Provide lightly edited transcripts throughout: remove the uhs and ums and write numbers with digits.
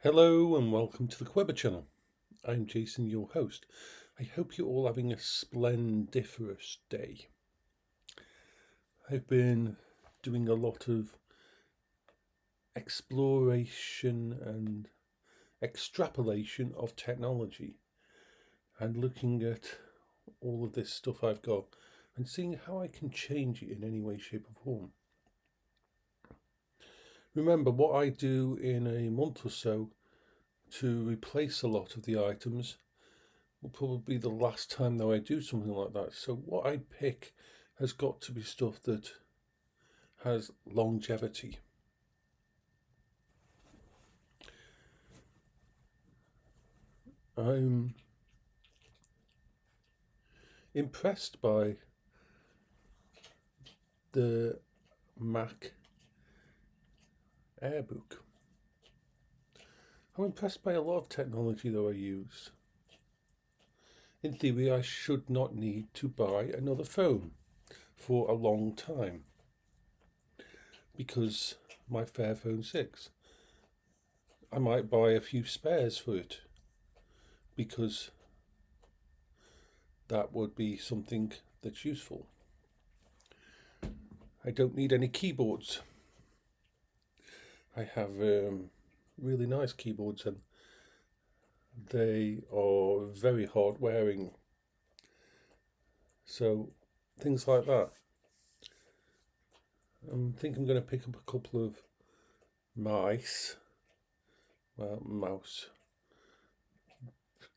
Hello and welcome to the Quibber channel. I'm Jason, your host. I hope you're all having a splendiferous day. I've been doing a lot of exploration and extrapolation of technology and looking at all of this stuff I've got and seeing how I can change it in any way, shape or form. Remember, what I do in a month or so to replace a lot of the items will probably be the last time that I do something like that. So what I pick has got to be stuff that has longevity. I'm impressed by the Mac Airbook. I'm impressed by a lot of technology that I use. In theory, I should not need to buy another phone for a long time because my Fairphone 6. I might buy a few spares for it because that would be something that's useful. I don't need any keyboards. I have really nice keyboards and they are very hard wearing. So things like that. I think I'm going to pick up a couple of mouse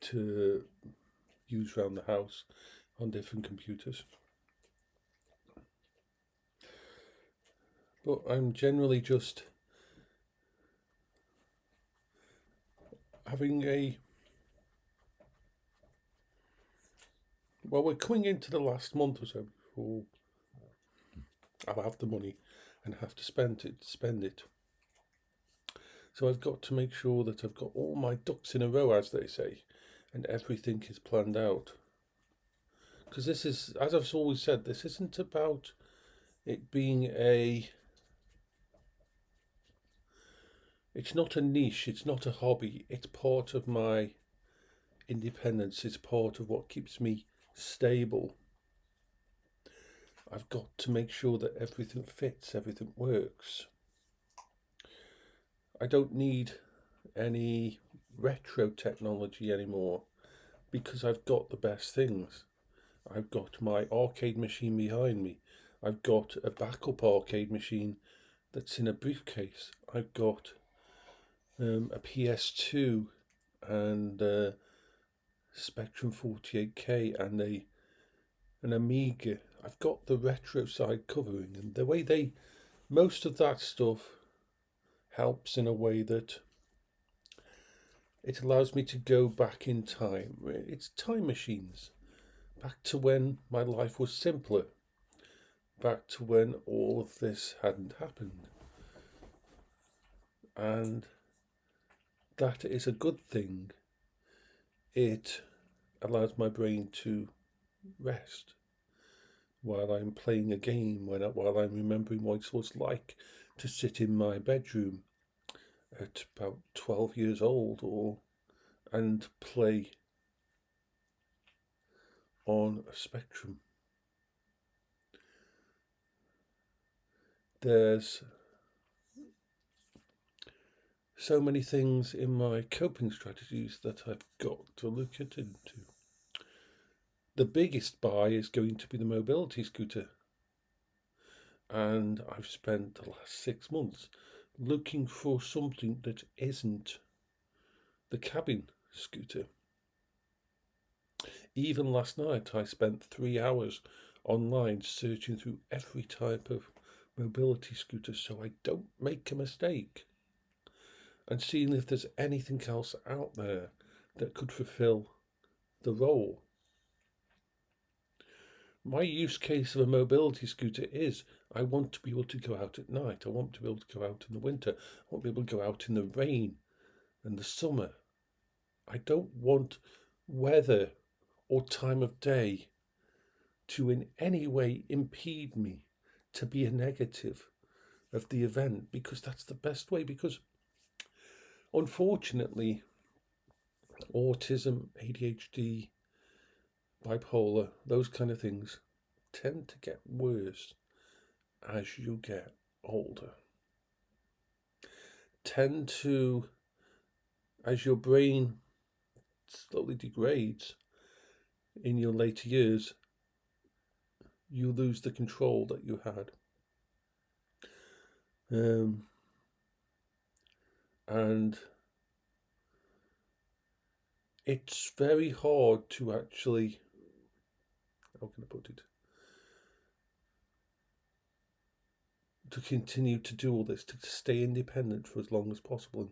to use around the house on different computers. But I'm generally just having we're coming into the last month or so before I'll have the money and have to spend it. So I've got to make sure that I've got all my ducks in a row, as they say, and everything is planned out. Because this is, as I've always said, this isn't about it being it's not a niche, it's not a hobby, it's part of my independence, it's part of what keeps me stable. I've got to make sure that everything fits, everything works. I don't need any retro technology anymore because I've got the best things. I've got my arcade machine behind me. I've got a backup arcade machine that's in a briefcase. I've got a PS2 and a Spectrum 48K and an Amiga. I've got the retro side covering, and the way most of that stuff helps in a way that it allows me to go back in time. It's time machines, back to when my life was simpler, back to when all of this hadn't happened. And that is a good thing. It allows my brain to rest while I'm playing a game, while I'm remembering what it was like to sit in my bedroom at about 12 years old and play on a Spectrum. There's so many things in my coping strategies that I've got to look into. The biggest buy is going to be the mobility scooter. And I've spent the last 6 months looking for something that isn't the cabin scooter. Even last night, I spent 3 hours online searching through every type of mobility scooter so I don't make a mistake, and seeing if there's anything else out there that could fulfill the role. My use case of a mobility scooter is I want to be able to go out at night. I want to be able to go out in the winter. I want to be able to go out in the rain and the summer. I don't want weather or time of day to in any way impede me, to be a negative of the event, because that's the best way. Because Unfortunately, autism, ADHD, bipolar, those kind of things tend to get worse as you get older. Tend to, as your brain slowly degrades in your later years, you lose the control that you had. And it's very hard to actually, how can I put it, to continue to do all this, to stay independent for as long as possible. And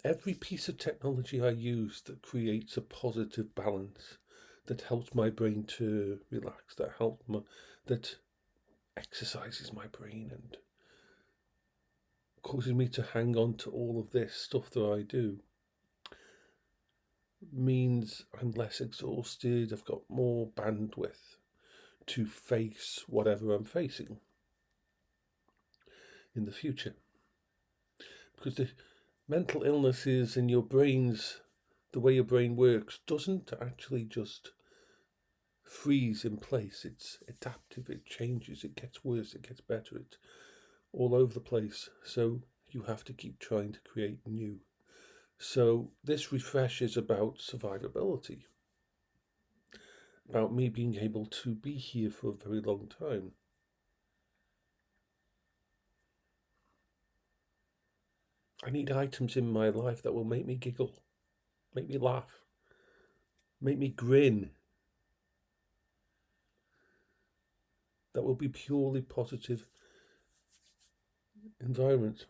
every piece of technology I use that creates a positive balance, that helps my brain to relax, that exercises my brain and causes me to hang on to all of this stuff that I do, means I'm less exhausted, I've got more bandwidth to face whatever I'm facing in the future. Because the mental illnesses in your brains, the way your brain works, doesn't actually just freeze in place. It's adaptive, it changes, it gets worse, it gets better, it's all over the place. So you have to keep trying to create new. So this refresh is about survivability, about me being able to be here for a very long time. I need items in my life that will make me giggle, make me laugh, make me grin, that will be purely positive environments.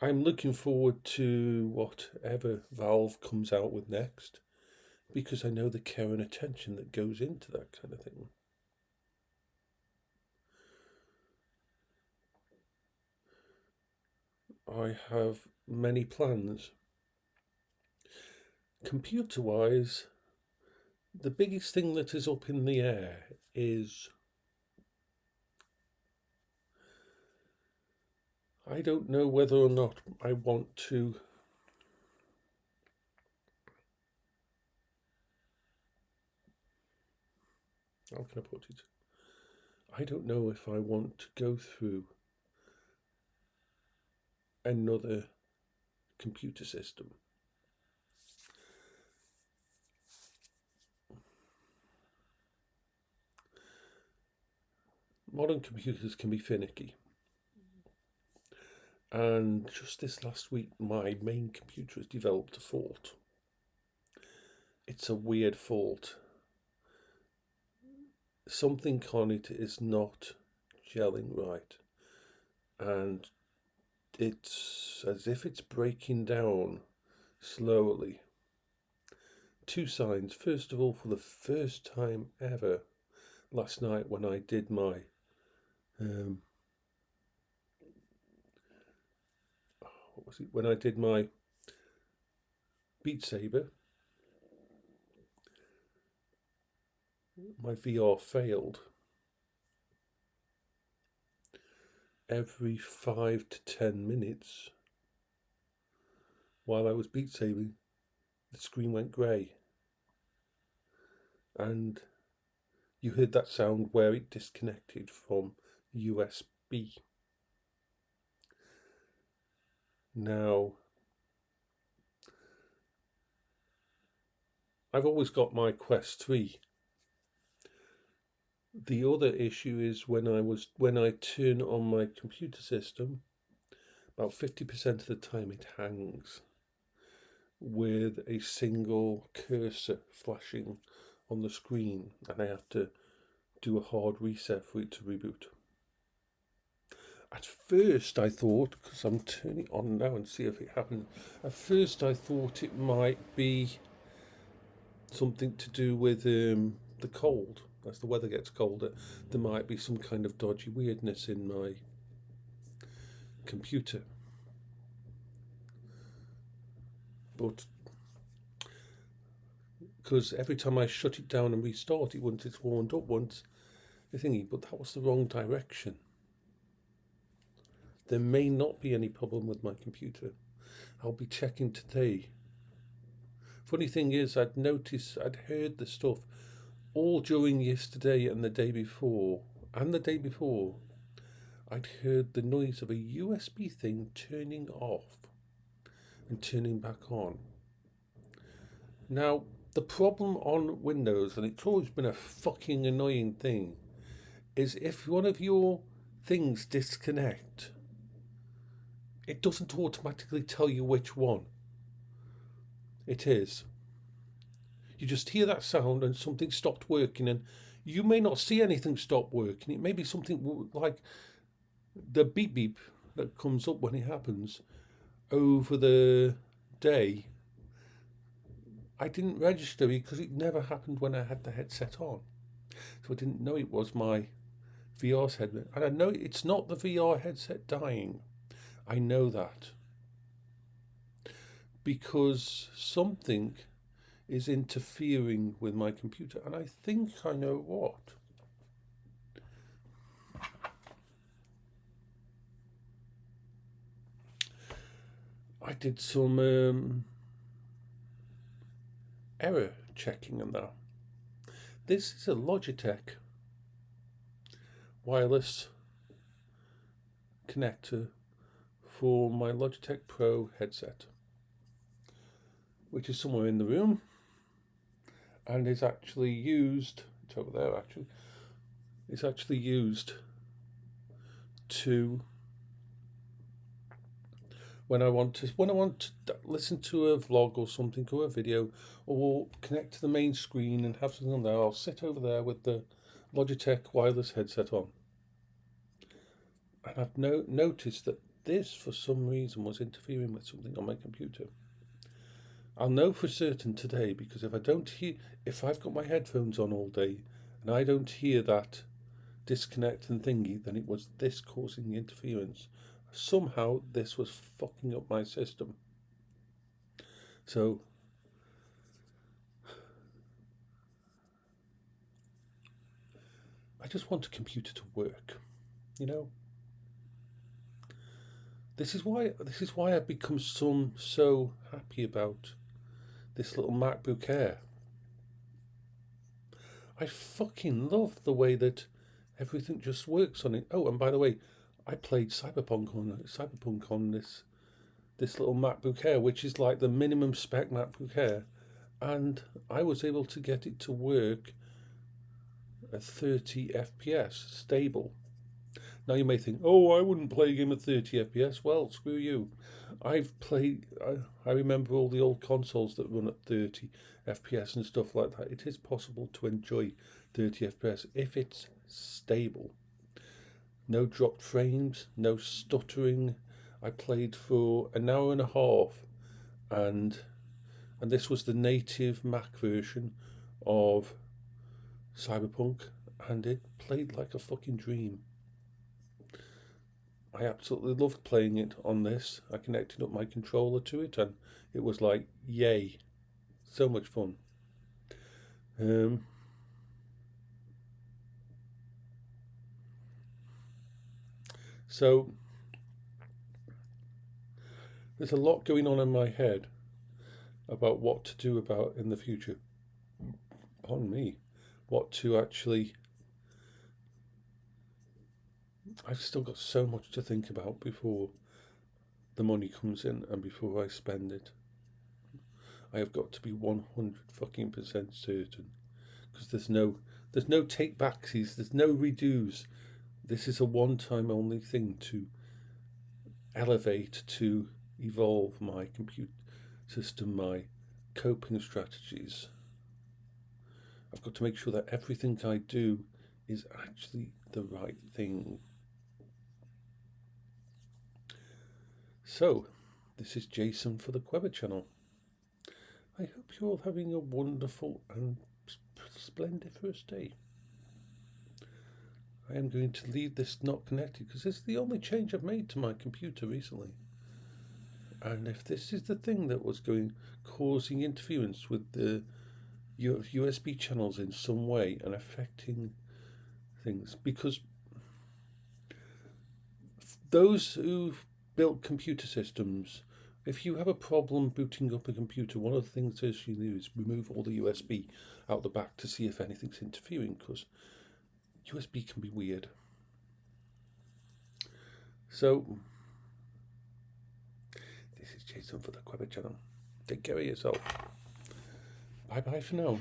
I'm looking forward to whatever Valve comes out with next, because I know the care and attention that goes into that kind of thing. I have many plans. Computer-wise, the biggest thing that is up in the air is I don't know whether or not I want to how can I put it? I don't know if I want to go through another computer system. Modern computers can be finicky. And just this last week, my main computer has developed a fault. It's a weird fault. Something on it is not gelling right. And it's as if it's breaking down slowly. Two signs. First of all, for the first time ever, last night when I did my what was it? When I did my Beat Saber, my VR failed. Every 5 to 10 minutes while I was Beat Sabing, the screen went grey. And you heard that sound where it disconnected from USB. Now, I've always got my Quest 3. The other issue is when I turn on my computer system, about 50% of the time it hangs with a single cursor flashing on the screen, and I have to do a hard reset for it to reboot. At first I thought, because I'm turning it on now and see if it happens, at first I thought it might be something to do with the cold. As the weather gets colder, there might be some kind of dodgy weirdness in my computer. But because every time I shut it down and restart it, once it's warmed up once, the thingy, but that was the wrong direction. There may not be any problem with my computer. I'll be checking today. Funny thing is, I'd heard the stuff all during yesterday and the day before. I'd heard the noise of a USB thing turning off and turning back on. Now, the problem on Windows, and it's always been a fucking annoying thing, is if one of your things disconnect, it doesn't automatically tell you which one it is. You just hear that sound and something stopped working, and you may not see anything stop working. It may be something like the beep beep that comes up when it happens over the day. I didn't register because it never happened when I had the headset on. So I didn't know it was my VR headset. And I know it's not the VR headset dying. I know that. Because something is interfering with my computer, and I think I know what. I did some error checking on that. This is a Logitech wireless connector for my Logitech Pro headset, which is somewhere in the room and is actually used, it's over there actually, it's actually used to when I want to listen to a vlog or something, or a video, or connect to the main screen and have something on there, I'll sit over there with the Logitech wireless headset on. And I've noticed that this, for some reason, was interfering with something on my computer. I'll know for certain today, because if I've got my headphones on all day and I don't hear that disconnect and thingy, then it was this causing the interference. Somehow this was fucking up my system. So I just want a computer to work, you know. This is why I've become so happy about this little MacBook Air. I fucking love the way that everything just works on it. Oh, and by the way, I played Cyberpunk on this little MacBook Air, which is like the minimum spec MacBook Air, and I was able to get it to work at 30 FPS stable. Now you may think, oh, I wouldn't play a game at 30 FPS. Well, screw you. I remember all the old consoles that run at 30 FPS and stuff like that. It is possible to enjoy 30 FPS if it's stable. No dropped frames, no stuttering. I played for an hour and a half, and this was the native Mac version of Cyberpunk, and it played like a fucking dream. I absolutely loved playing it on this. I connected up my controller to it, and it was like, yay, so much fun. So there's a lot going on in my head about what to do about in the future. Pardon me. What to actually... I've still got so much to think about before the money comes in and before I spend it. I have got to be 100% certain, because there's no take backsies, there's no redos. This is a one-time only thing to elevate, to evolve my computer system, my coping strategies. I've got to make sure that everything I do is actually the right thing. So, this is Jason for the Queber channel. I hope you're all having a wonderful and splendiferous day. I am going to leave this not connected because this is the only change I've made to my computer recently. And if this is the thing that was causing interference with the USB channels in some way and affecting things, because those who've built computer systems, if you have a problem booting up a computer, one of the things is you do is remove all the USB out the back to see if anything's interfering, because USB can be weird. So, this is Jason for the Quebec channel. Take care of yourself. Bye bye for now.